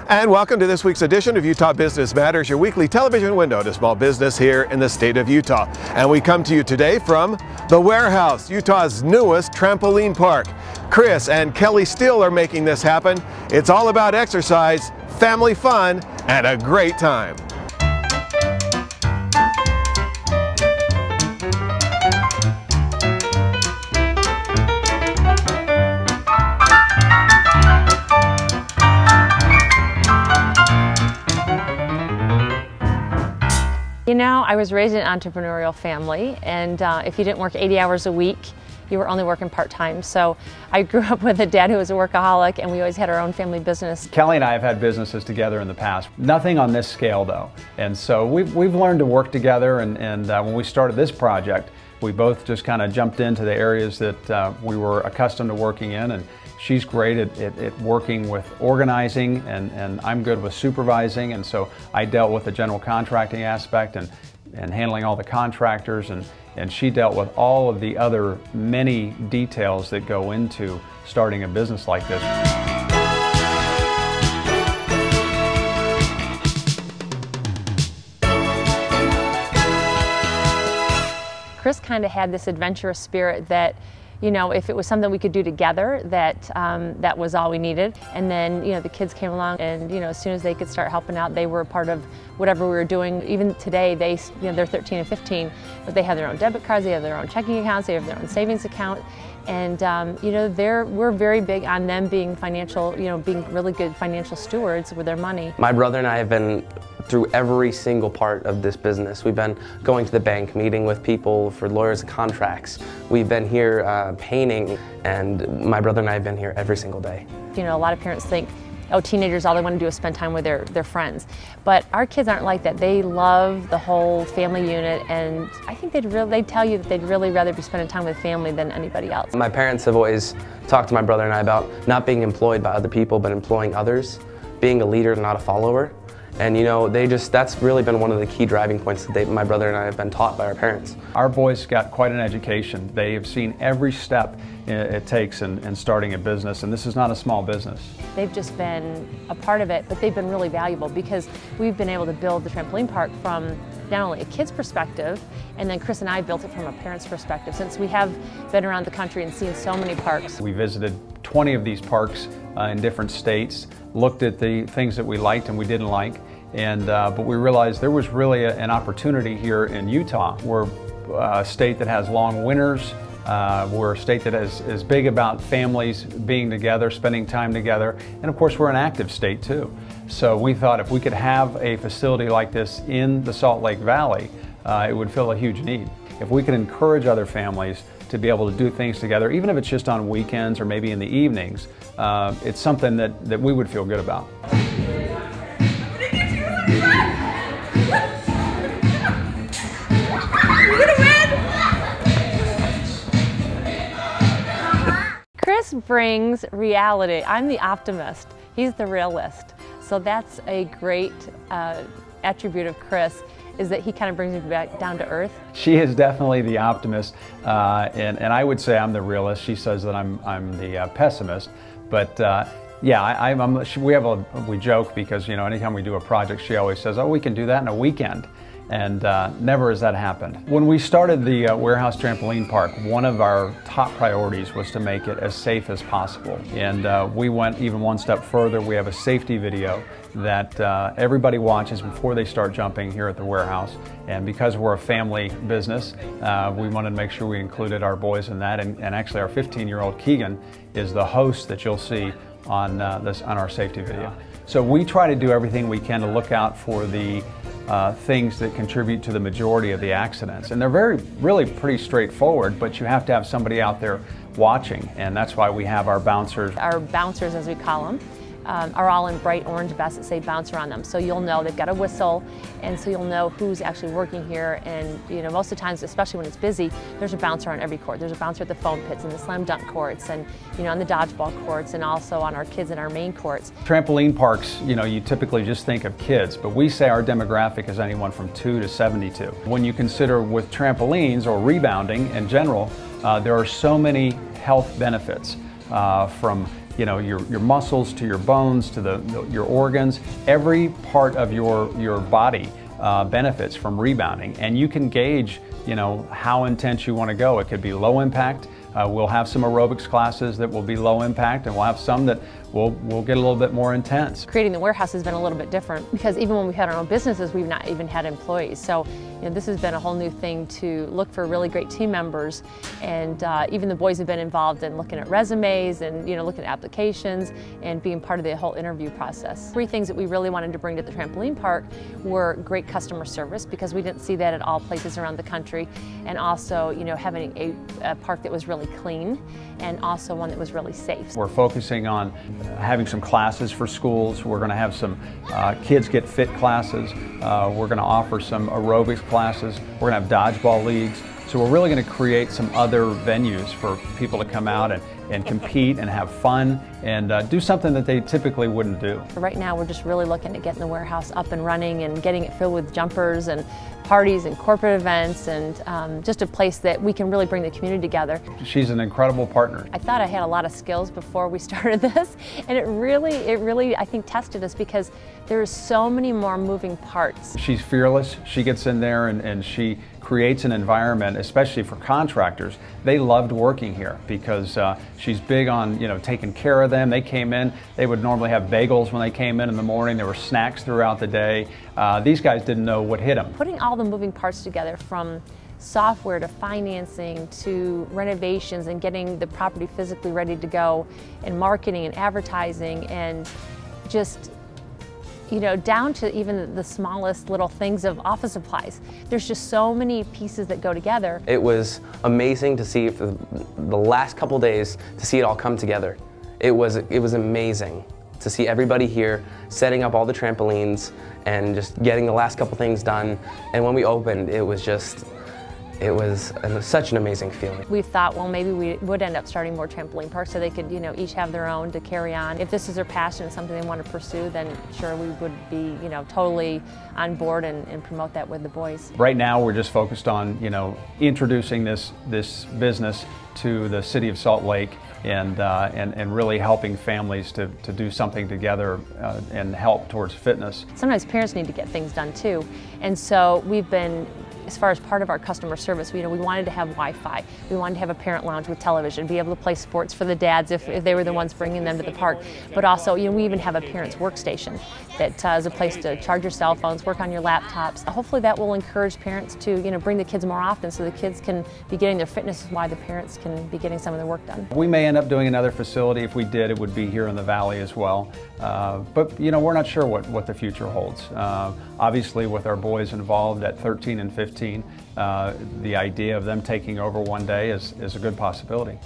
And welcome to this week's edition of Utah Business Matters, your weekly television window to small business here in the state of Utah. And we come to you today from the Wairhouse, Utah's newest trampoline park. Chris and Kelly Steele are making this happen. It's all about exercise, family fun, and a great time. You know, I was raised in an entrepreneurial family, and if you didn't work 80 hours a week, you were only working part-time. So I grew up with a dad who was a workaholic, and we always had our own family business. Kelly and I have had businesses together in the past. Nothing on this scale though. And so we've learned to work together, and when we started this project, we both just kind of jumped into the areas that we were accustomed to working in. And she's great at working with organizing, and I'm good with supervising, and so I dealt with the general contracting aspect and handling all the contractors, and she dealt with all of the other many details that go into starting a business like this. Chris kind of had this adventurous spirit that, you know, if it was something we could do together, that was all we needed. And then, you know, the kids came along, and, you know, as soon as they could start helping out, they were a part of whatever we were doing. Even today, they're 13 and 15, but they have their own debit cards, they have their own checking accounts, they have their own savings account. And, you know, we're very big on them being financial, you know, being really good financial stewards with their money. My brother and I have been through every single part of this business. We've been going to the bank, meeting with people for lawyers and contracts. We've been here painting, and my brother and I have been here every single day. You know, a lot of parents think, oh, teenagers, all they want to do is spend time with their friends. But our kids aren't like that. They love the whole family unit, and I think they'd tell you that they'd really rather be spending time with family than anybody else. My parents have always talked to my brother and I about not being employed by other people, but employing others, being a leader, not a follower. And you know, that's really been one of the key driving points that my brother and I have been taught by our parents. Our boys got quite an education. They have seen every step it takes in starting a business, and this is not a small business. They've just been a part of it, but they've been really valuable because we've been able to build the trampoline park from not only a kid's perspective, and then Chris and I built it from a parent's perspective, since we have been around the country and seen so many parks. We visited 20 of these parks in different states, looked at the things that we liked and we didn't like, but we realized there was really an opportunity here in Utah. We're a state that has long winters. We're a state that is big about families being together, spending time together, and of course we're an active state too. So we thought if we could have a facility like this in the Salt Lake Valley, it would fill a huge need. If we could encourage other families to be able to do things together, even if it's just on weekends or maybe in the evenings, it's something that we would feel good about. Chris brings reality. I'm the optimist. He's the realist. So that's a great attribute of Chris, is that he kind of brings me back down to earth. She is definitely the optimist, and I would say I'm the realist. She says that I'm the pessimist, but yeah, we joke because, you know, anytime we do a project, she always says, oh, we can do that in a weekend. And never has that happened. When we started the Wairhouse Trampoline Park, one of our top priorities was to make it as safe as possible. And we went even one step further. We have a safety video that everybody watches before they start jumping here at the Wairhouse. And because we're a family business, we wanted to make sure we included our boys in that. And actually our 15-year-old Keegan is the host that you'll see on our safety video. So we try to do everything we can to look out for the things that contribute to the majority of the accidents. And they're really pretty straightforward, but you have to have somebody out there watching, and that's why we have our bouncers. Our bouncers, as we call them, are all in bright orange vests that say bouncer on them. So you'll know they've got a whistle, and so you'll know who's actually working here. And you know, most of the times, especially when it's busy, there's a bouncer on every court. There's a bouncer at the foam pits and the slam dunk courts, and you know, on the dodgeball courts, and also on our kids in our main courts. Trampoline parks, you know, you typically just think of kids, but we say our demographic is anyone from 2 to 72. When you consider with trampolines or rebounding in general, there are so many health benefits from you know, your muscles to your bones to your organs. Every part of your body benefits from rebounding, and you can gauge, you know, how intense you want to go. It could be low impact. We'll have some aerobics classes that will be low impact, and we'll have some that will get a little bit more intense. Creating the warehouse has been a little bit different because even when we've had our own businesses, we've not even had employees. So, you know, this has been a whole new thing to look for really great team members, and even the boys have been involved in looking at resumes and, you know, looking at applications and being part of the whole interview process. 3 things that we really wanted to bring to the trampoline park were great customer service, because we didn't see that at all places around the country, and also, you know, having a park that was really clean and also one that was really safe. We're focusing on having some classes for schools. We're going to have some kids get fit classes. We're going to offer some aerobics classes. We're going to have dodgeball leagues. So we're really going to create some other venues for people to come out and compete and have fun and do something that they typically wouldn't do. Right now we're just really looking at getting the warehouse up and running and getting it filled with jumpers and parties and corporate events, and just a place that we can really bring the community together. She's an incredible partner. I thought I had a lot of skills before we started this, and it really I think tested us, because there's so many more moving parts. She's fearless. She gets in there and she creates an environment, especially for contractors. They loved working here because she's big on, you know, taking care of them. They came in, they would normally have bagels when they came in the morning. There were snacks throughout the day. These guys didn't know what hit them. Putting all the moving parts together, from software to financing to renovations and getting the property physically ready to go, and marketing and advertising, and just, you know, down to even the smallest little things of office supplies. There's just so many pieces that go together. It was amazing to see for the last couple days, to see it all come together. It was amazing to see everybody here setting up all the trampolines and just getting the last couple things done. And when we opened, it was such an amazing feeling. We thought, well, maybe we would end up starting more trampoline parks so they could, you know, each have their own to carry on. If this is their passion and something they want to pursue, then sure, we would be, you know, totally on board and promote that with the boys. Right now, we're just focused on, you know, introducing this business to the city of Salt Lake, and really helping families to do something together and help towards fitness. Sometimes parents need to get things done too, and so we've been, as far as part of our customer service, we wanted to have Wi-Fi. We wanted to have a parent lounge with television, be able to play sports for the dads if they were the ones bringing them to the park. But also, you know, we even have a parent's workstation that is a place to charge your cell phones, work on your laptops. Hopefully that will encourage parents to, you know, bring the kids more often, so the kids can be getting their fitness while the parents can be getting some of their work done. We may end up doing another facility. If we did, it would be here in the valley as well. But, you know, we're not sure what the future holds. Obviously, with our boys involved at 13 and 15, the idea of them taking over one day is a good possibility.